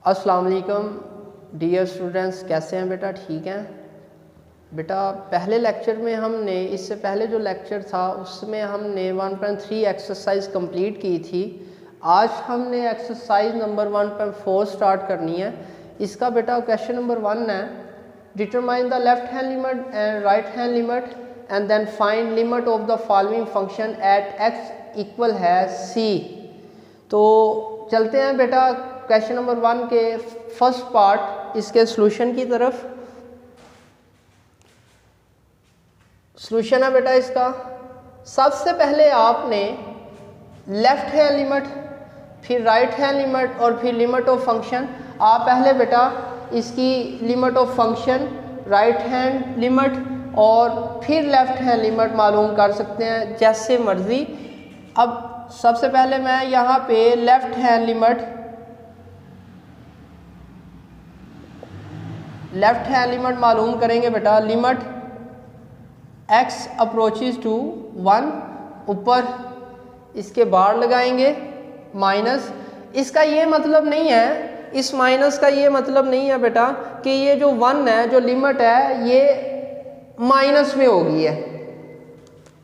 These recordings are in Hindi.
अस्सलाम वालेकुम डियर स्टूडेंट्स, कैसे हैं बेटा? ठीक हैं बेटा। पहले लेक्चर में हमने, इससे पहले जो लेक्चर था उसमें हमने 1.3 एक्सरसाइज कंप्लीट की थी। आज हमने एक्सरसाइज नंबर 1.4 स्टार्ट करनी है। इसका बेटा क्वेश्चन नंबर 1 है, determine the left hand limit and right hand limit and then find limit of the following function at x equal है c। तो चलते हैं बेटा क्वेश्चन नंबर 1 के फर्स्ट पार्ट, इसके सॉल्यूशन की तरफ। सॉल्यूशन है बेटा इसका, सबसे पहले आपने लेफ्ट हैंड लिमिट, फिर राइट हैंड लिमिट और फिर लिमिट ऑफ फंक्शन। आप पहले बेटा इसकी limit of function, right hand limit और फिर लेफ्ट हैंड लिमिट मालूम कर सकते हैं जैसे मर्जी। अब सबसे पहले मैं यहाँ पे लेफ्ट हैंड लिमिट मालूम करेंगे बेटा। लिमिट x अप्रोचेस टू 1, ऊपर इसके बार लगाएंगे माइनस। इसका ये मतलब नहीं है, इस माइनस का ये मतलब नहीं है बेटा कि ये जो 1 है, जो लिमिट है, ये माइनस में होगी है।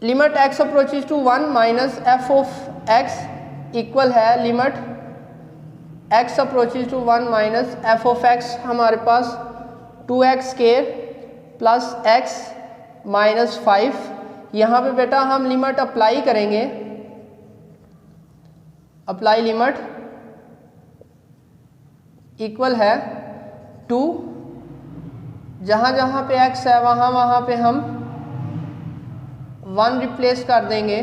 Limit x approaches to 1 minus f of x equal है limit x approaches to 1 minus f of x। हमारे पास 2x square plus x minus 5। यहाँ पे बेटा हम लिमिट अप्लाई करेंगे, अप्लाई लिमिट इक्वल है 2। जहाँ जहाँ पे x है वहाँ पे हम 1 रिप्लेस कर देंगे।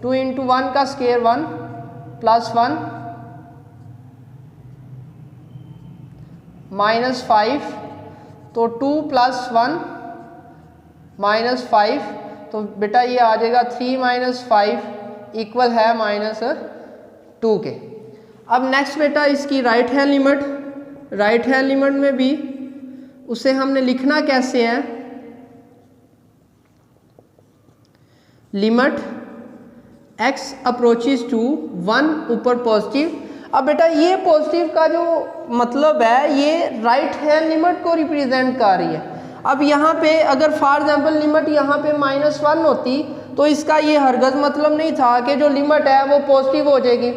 2 इंटू 1 का स्क्वायर 1 प्लस 1 माइनस 5, तो 2 प्लस 1 माइनस 5, तो बेटा ये आ जाएगा 3 माइनस 5 इक्वल है माइनस 2 के। अब नेक्स्ट बेटा इसकी right hand limit. Right hand limit में भी उसे हमने लिखना कैसे है, लिमिट x अप्रोचेस टू 1, ऊपर पॉजिटिव। अब बेटा ये पॉजिटिव का जो मतलब है, ये राइट हैंड लिमिट को रिप्रेजेंट कर रही है। अब यहाँ पे अगर फॉर एग्जांपल लिमिट यहाँ पे -1 होती तो इसका ये हरगज मतलब नहीं था कि जो लिमिट है वो पॉजिटिव हो जाएगी।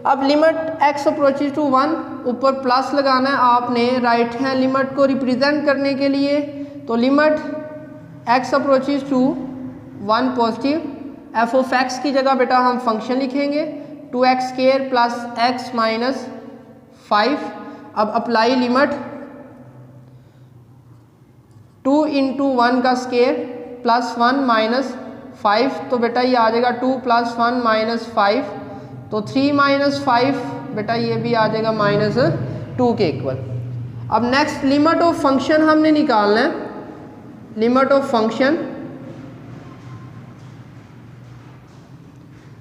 अब लिमिट x अप्रोचेस टू 1, ऊपर प्लस लगाना है आपने राइट हैंड लिमिट को रिप्रेजेंट करने के लिए। तो limit x approaches to 1 positive, f of x की जगह बेटा हम फंक्शन लिखेंगे 2x square plus x minus 5। अब अप्लाई लिमिट 2 इंटू 1 का स्क्वायर प्लस 1 माइनस 5, तो बेटा ये आ जाएगा 2 प्लस 1 माइनस 5, तो 3 माइनस 5 बेटा ये भी आ जाएगा माइनस 2 के इक्वल। अब नेक्स्ट लिमिट ऑफ फंक्शन हमने निकालना है। लिमिट ऑफ फंक्शन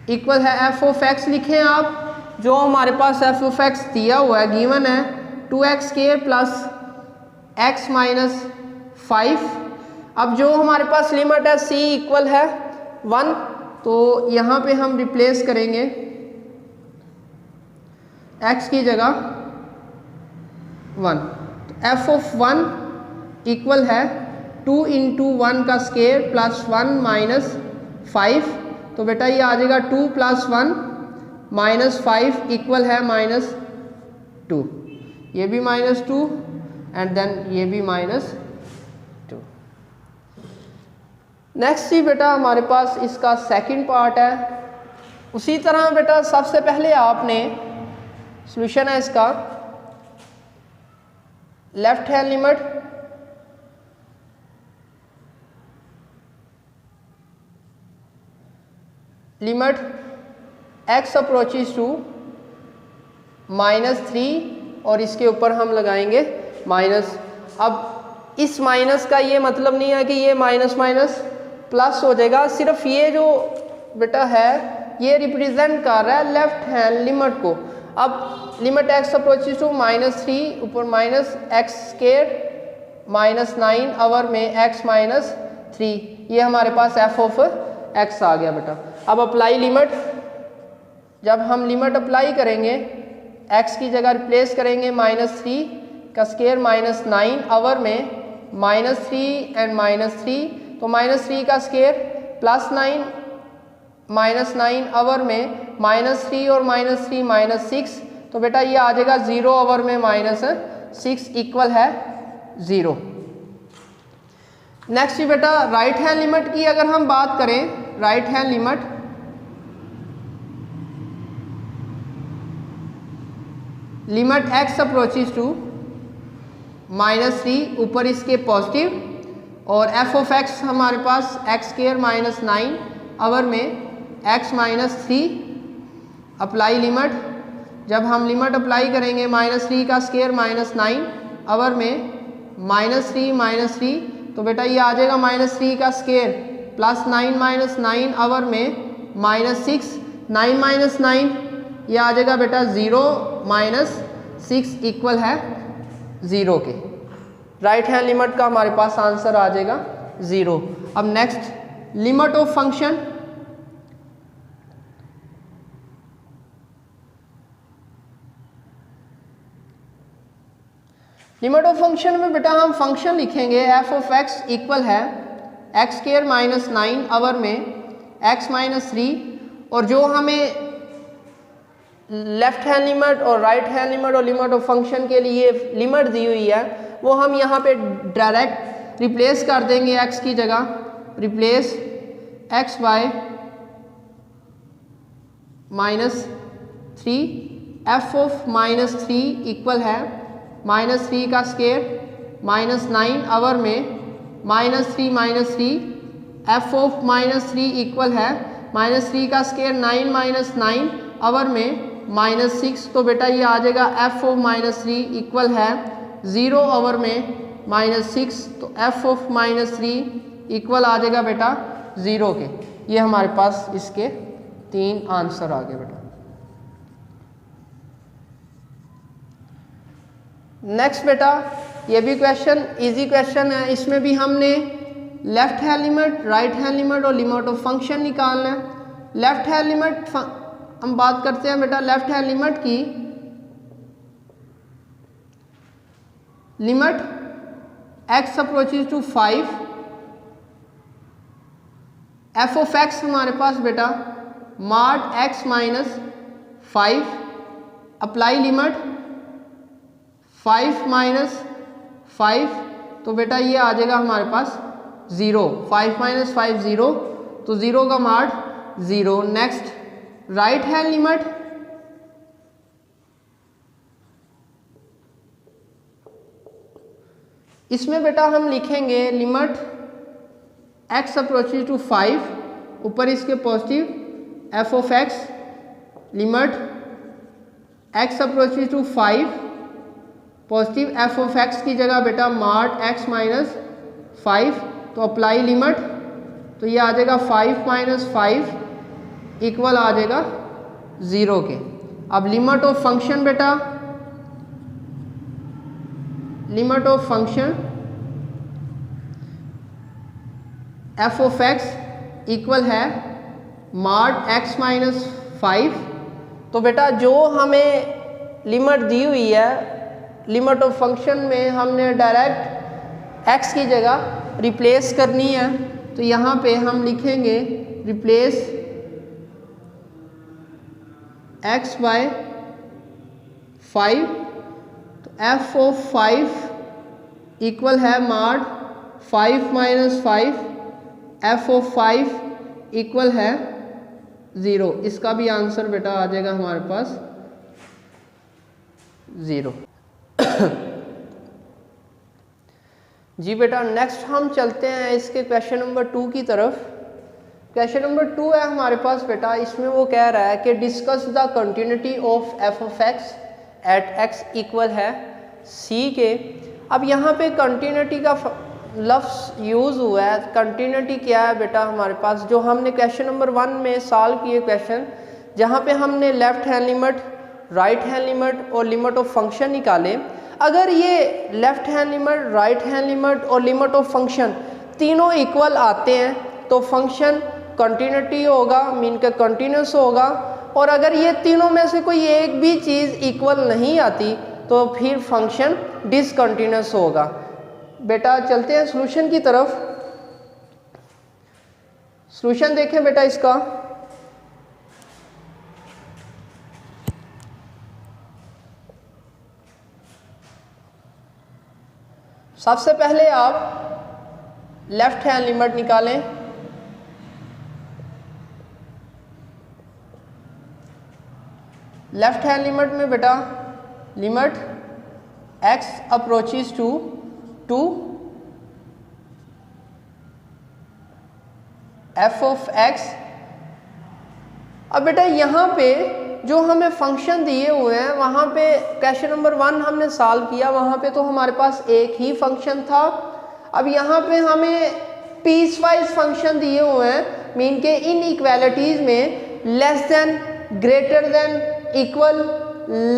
इक्वल है f ऑफ x। लिखें आप जो हमारे पास f ऑफ x दिया हुआ है, गिवन है 2x square plus x minus 5। अब जो हमारे पास लिमिट है c इक्वल है 1, तो यहाँ पे हम रिप्लेस करेंगे x की जगह 1। तो f ऑफ 1 इक्वल है 2 इंटू 1 का स्क्वायर प्लस 1 माइनस 5, तो बेटा ये आ जाएगा 2 प्लस 1 माइनस 5 इक्वल है माइनस 2। ये भी माइनस 2 एंड देन ये भी माइनस 2। नेक्स्ट ही बेटा हमारे पास इसका सेकंड पार्ट है। उसी तरह बेटा सबसे पहले आपने, सॉल्यूशन है इसका, left hand limit limit x approaches to -3 और इसके ऊपर हम लगाएंगे माइनस। अब इस माइनस का ये मतलब नहीं है कि ये माइनस माइनस प्लस हो जाएगा, सिर्फ ये जो बेटा है ये रिप्रेजेंट कर रहा है लेफ्ट हैंड लिमिट को। अब लिमिट x अप्रोचेस टू -3, ऊपर minus x square minus 9 over में x माइनस 3, ये हमारे पास f ऑफ x आ गया बेटा। अब अप्लाई लिमिट, जब हम लिमिट अप्लाई करेंगे x की जगह रिप्लेस करेंगे -3 का स्क्वायर -9 आवर में -3 एंड -3, तो -3 का स्क्वायर +9 -9 आवर में -3 और -3 -6, तो बेटा ये आ जाएगा 0 आवर में -6 इक्वल है 0। नेक्स्ट बेटा राइट हैंड लिमिट की अगर हम बात करें, right hand limit x approaches to -3 ऊपर इसके पॉजिटिव, और f ऑफ x हमारे पास x स्क्वायर -9 आवर में x -3 अप्लाई लिमिट, जब हम लिमिट अप्लाई करेंगे -3 का स्क्वायर -9 आवर में -3 तो बेटा ये आ जाएगा -3 का स्क्वायर +9 -9 आवर में -6, 9 -9 ये आ जाएगा बेटा 0 -6 इक्वल है 0 के। राइट हैंड लिमिट का हमारे पास आंसर आ जाएगा 0। अब next limit of function, limit of function में बेटा हम फंक्शन लिखेंगे f ऑफ x इक्वल है x स्क्वायर -9 आवर में x -3, और जो हमें लेफ्ट हैंड लिमिट और राइट हैंड लिमिट और लिमिट ऑफ फंक्शन के लिए लिमिट दी हुई है वो हम यहाँ पे डायरेक्ट रिप्लेस कर देंगे, x की जगह replace x by -3, f of -3 equal है -3 का स्क्वायर -9 आवर में -3 f ऑफ -3 इक्वल है -3 का स्क्वायर 9 9 आवर में -6, तो बेटा ये आ जाएगा f ऑफ -3 इक्वल है 0 आवर में -6, तो f ऑफ -3 इक्वल आ जाएगा बेटा 0 के। ये हमारे पास इसके 3 आंसर आ गए बेटा। नेक्स्ट बेटा ये भी क्वेश्चन इजी क्वेश्चन है, इसमें भी हमने left hand limit, right hand limit और लिमिट ऑफ फंक्शन निकालना है। लेफ्ट हैंड लिमिट हम बात करते हैं बेटा, लेफ्ट हैंड लिमिट की limit x approaches to 5, f of x हमारे पास बेटा mod x -5 अप्लाई लिमिट 5 -5, तो बेटा ये आ जाएगा हमारे पास 0, 5 -5 0, तो 0 का mod 0। Next right hand limit इसमें बेटा हम लिखेंगे लिमिट x अप्रोचेस टू 5 ऊपर इसके positive f of x limit x approaches to 5 positive f of x की जगह बेटा mod x -5, तो अप्लाई लिमिट, तो ये आ जाएगा 5 -5 इक्वल आ जाएगा 0 के। अब लिमिट ऑफ फंक्शन बेटा, limit of function f of x equal है mod x -5, तो बेटा जो हमें लिमिट दी हुई है लिमिट ऑफ फंक्शन में हमने डायरेक्ट x की जगह रिप्लेस करनी है, तो यहाँ पे हम लिखेंगे रिप्लेस x बाय 5, तो f ऑफ 5 इक्वल है mod 5 -5, f ऑफ 5 इक्वल है 0। इसका भी आंसर बेटा आ जाएगा हमारे पास 0। जी बेटा नेक्स्ट हम चलते हैं इसके क्वेश्चन नंबर 2 की तरफ। क्वेश्चन नंबर 2 है हमारे पास बेटा, इसमें वो कह रहा है कि discuss the continuity of f of x at x equal है c के। अब यहाँ पे कंटिन्यूटी का लफ्ज़ यूज़ हुआ है। कंटिन्यूटी क्या है बेटा हमारे पास, जो हमने क्वेश्चन नंबर 1 में सॉल्व किए क्वेश्चन, जहाँ पे हमने left hand limit, right hand limit और लिमिट ऑफ फंक्शन निकाले। अगर ये left hand limit, right hand limit और लिमिट ऑफ फंक्शन तीनों इक्वल आते हैं तो फंक्शन कंटिन्यूटी होगा, मीन का कंटिन्यूस होगा। और अगर ये तीनों में से कोई एक भी चीज़ इक्वल नहीं आती तो फिर फंक्शन डिसकंटिन्यूस होगा। बेटा चलते हैं सॉल्यूशन की तरफ। सॉल्यूशन देखें बेटा इसका। सबसे पहले आप लेफ्ट हैंड लिमिट निकालें। लेफ्ट हैंड लिमिट में बेटा limit x approaches to 2 f of x। अब बेटा यहाँ पे जो हमें फंक्शन दिए हुए हैं वहाँ पे क्वेश्चन नंबर 1 हमने सॉल्व किया, वहाँ पे तो हमारे पास एक ही फंक्शन था। अब यहाँ पे हमें पीस वाइज फंक्शन दिए हुए हैं, मीन के इन इक्वालिटीज में less than, greater than, equal,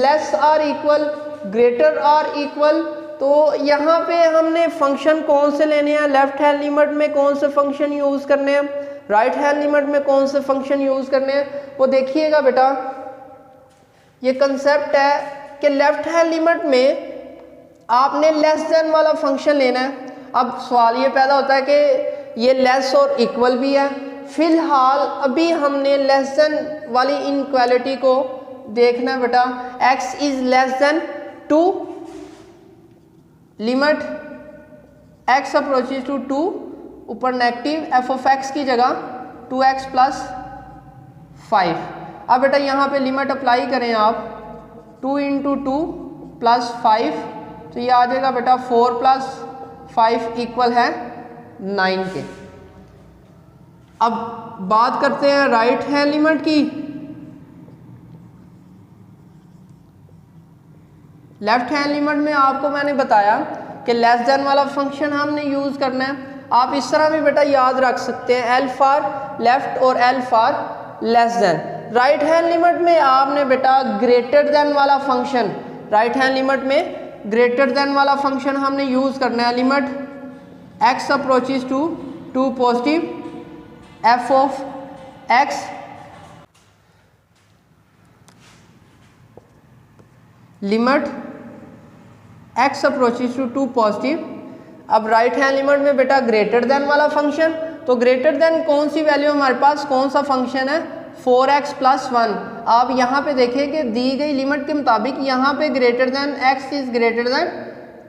less or equal, greater or equal. तो यहाँ पे हमने फंक्शन कौन से लेने हैं, लेफ्ट हैंड लिमिट में कौन से फंक्शन यूज़ करने हैं, राइट हैंड लिमिट में कौन से फंक्शन यूज़ करने हैं, वो देखिएगा बेटा। ये कंसेप्ट है कि लेफ्ट हैंड लिमिट में आपने लेस देन वाला फंक्शन लेना है। अब सवाल ये पैदा होता है कि ये लेस और इक्वल भी है। फिलहाल अभी हमने लेस देन वाली इनइक्वालिटी को देखना है बेटा। x is less than 2, limit x approaches to 2, ऊपर नेगेटिव f ऑफ x की जगह 2x प्लस 5। अब बेटा यहाँ पे लिमिट अप्लाई करें आप, 2 इंटू 2 प्लस 5, तो ये आ जाएगा बेटा 4 प्लस 5 इक्वल है 9 के। अब बात करते हैं राइट हैंड लिमिट की। लेफ्ट हैंड लिमिट में आपको मैंने बताया कि लेस देन वाला फंक्शन हमने यूज़ करना है। आप इस तरह भी बेटा याद रख सकते हैं, L फॉर लेफ्ट और L for less than. Right hand limit में आपने बेटा ग्रेटर देन वाला फंक्शन, राइट हैंड लिमिट में ग्रेटर देन वाला फंक्शन हमने यूज़ करना है। Limit x approaches to 2 positive f of x, limit x approaches to 2 positive. अब राइट हैंड लिमिट में बेटा ग्रेटर देन वाला फंक्शन, तो ग्रेटर देन कौन सी वैल्यू हमारे पास, कौन सा फंक्शन है, 4x प्लस 1। आप यहाँ पे देखें कि दी गई लिमिट के मुताबिक यहाँ पे greater than x is greater than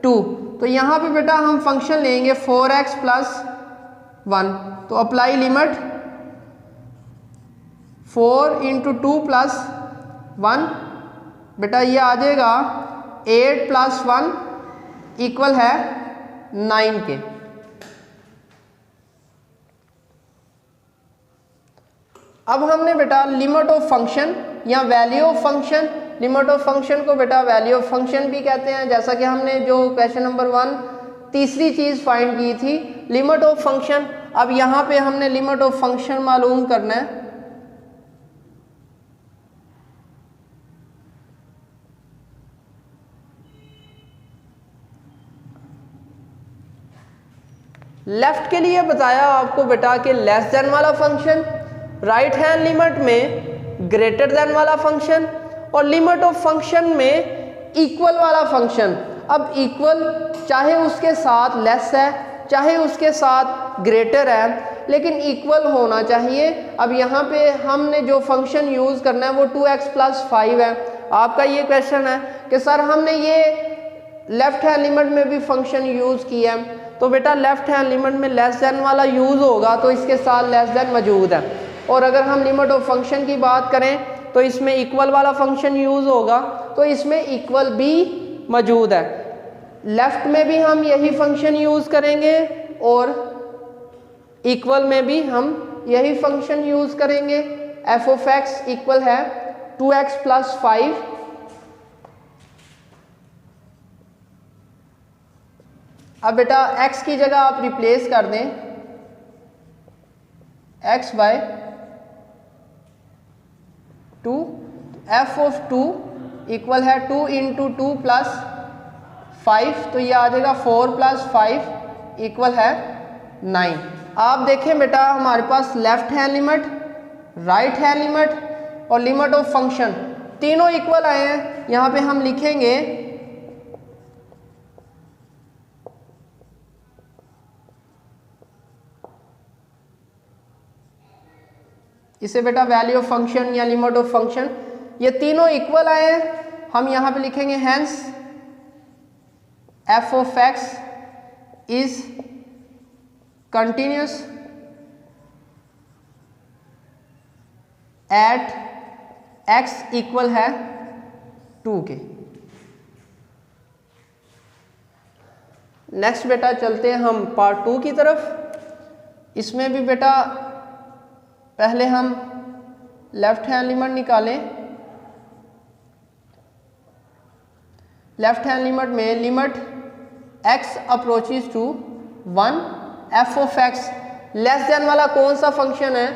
2, तो यहाँ पे बेटा हम फंक्शन लेंगे 4x प्लस 1। तो अप्लाई लिमिट 4 इंटू 2 प्लस 1, बेटा ये आ जाएगा 8 प्लस 1 इक्वल है 9 के। अब हमने बेटा लिमिट ऑफ फंक्शन या value of function, limit of function को बेटा वैल्यू ऑफ फंक्शन भी कहते हैं, जैसा कि हमने जो क्वेश्चन नंबर 1 तीसरी चीज़ फाइंड की थी, लिमिट ऑफ फंक्शन। अब यहाँ पे हमने लिमिट ऑफ फंक्शन मालूम करना है। लेफ्ट के लिए बताया आपको बेटा कि लेस देन वाला फंक्शन, राइट हैंड लिमिट में ग्रेटर देन वाला फंक्शन, और लिमिट ऑफ फंक्शन में इक्वल वाला फंक्शन। अब इक्वल चाहे उसके साथ लेस है चाहे उसके साथ ग्रेटर है, लेकिन इक्वल होना चाहिए। अब यहाँ पे हमने जो फंक्शन यूज़ करना है वो 2x प्लस 5 है। आपका ये क्वेश्चन है कि सर हमने ये लेफ्ट हैंड लिमिट में भी फंक्शन यूज़ किया है, तो बेटा लेफ्ट हैंड लिमिट में लेस देन वाला यूज़ होगा तो इसके साथ लेस देन मौजूद है। और अगर हम लिमिट ऑफ फंक्शन की बात करें तो इसमें इक्वल वाला फंक्शन यूज़ होगा, तो इसमें इक्वल भी मौजूद है। लेफ्ट में भी हम यही फंक्शन यूज़ करेंगे और इक्वल में भी हम यही फंक्शन यूज़ करेंगे। f ऑफ x इक्वल है 2x प्लस 5। अब बेटा x की जगह आप रिप्लेस कर दें x by 2, f of 2 equal है 2 इंटू 2 प्लस 5, तो ये आ जाएगा 4 प्लस 5 इक्वल है 9। आप देखें बेटा हमारे पास left hand limit, right hand limit, और लिमिट ऑफ फंक्शन तीनों इक्वल आए हैं। यहाँ पे हम लिखेंगे इसे बेटा वैल्यू ऑफ फंक्शन या लिमिट ऑफ फंक्शन, ये तीनों इक्वल आए हैं। हम यहाँ पे लिखेंगे hence f of x is continuous at x equal है 2 के। नेक्स्ट बेटा चलते हैं हम पार्ट 2 की तरफ। इसमें भी बेटा पहले हम लेफ्ट हैंड लिमिट निकालें। लेफ्ट हैंड लिमिट में limit x approaches to 1 f of x less than वाला कौन सा फंक्शन है?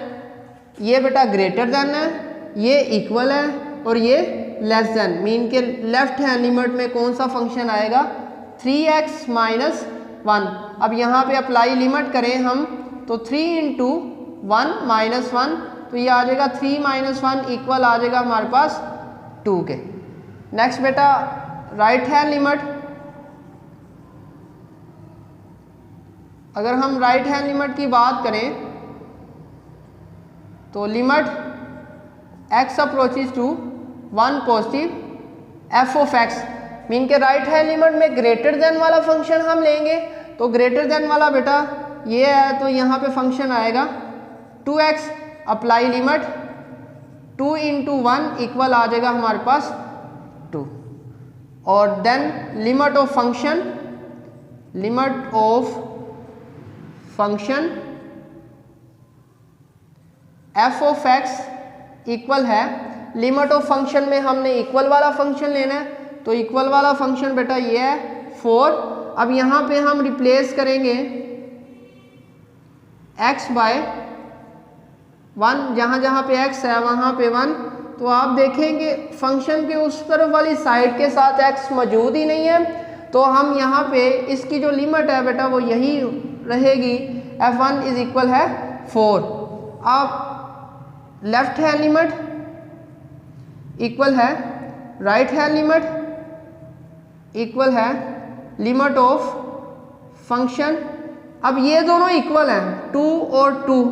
ये बेटा ग्रेटर देन है, ये इक्वल है और ये लेस देन। मीन के लेफ्ट हैंड लिमिट में कौन सा फंक्शन आएगा? 3x minus 1। अब यहाँ पे अप्लाई लिमिट करें हम तो 3 इंटू 1 माइनस 1, तो ये आ जाएगा 3 माइनस 1 इक्वल आ जाएगा हमारे पास 2 के। नेक्स्ट बेटा राइट हैंड लिमिट, अगर हम राइट हैंड लिमिट की बात करें तो limit x approaches to 1 positive f of x, mean के राइट हैंड लिमिट में ग्रेटर देन वाला फंक्शन हम लेंगे। तो ग्रेटर देन वाला बेटा ये है, तो यहाँ पे फंक्शन आएगा 2x, apply limit 2 into 1 equal आ जाएगा हमारे पास 2। और then limit of function, limit of function f of x equal है, लिमिट ऑफ फंक्शन में हमने इक्वल वाला फंक्शन लेना है, तो इक्वल वाला फंक्शन बेटा ये है 4। अब यहाँ पे हम रिप्लेस करेंगे x बाय 1, जहाँ जहाँ पे x है वहाँ पे 1, तो आप देखेंगे फंक्शन के उस तरफ वाली साइड के साथ x मौजूद ही नहीं है, तो हम यहाँ पे इसकी जो लिमिट है बेटा वो यही रहेगी, f1 इज इक्वल है 4। अब लेफ्ट हैंड लिमिट इक्वल है राइट हैंड लिमिट इक्वल है लिमिट ऑफ फंक्शन। अब ये दोनों इक्वल हैं 2 और 2,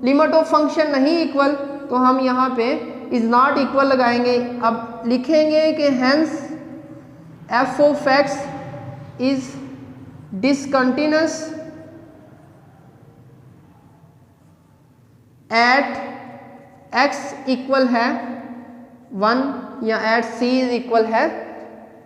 लिमिट ऑफ फंक्शन नहीं इक्वल, तो हम यहाँ पे इज नॉट इक्वल लगाएंगे। अब लिखेंगे कि hence f of x is discontinuous at x equal है 1 या एट c इज इक्वल है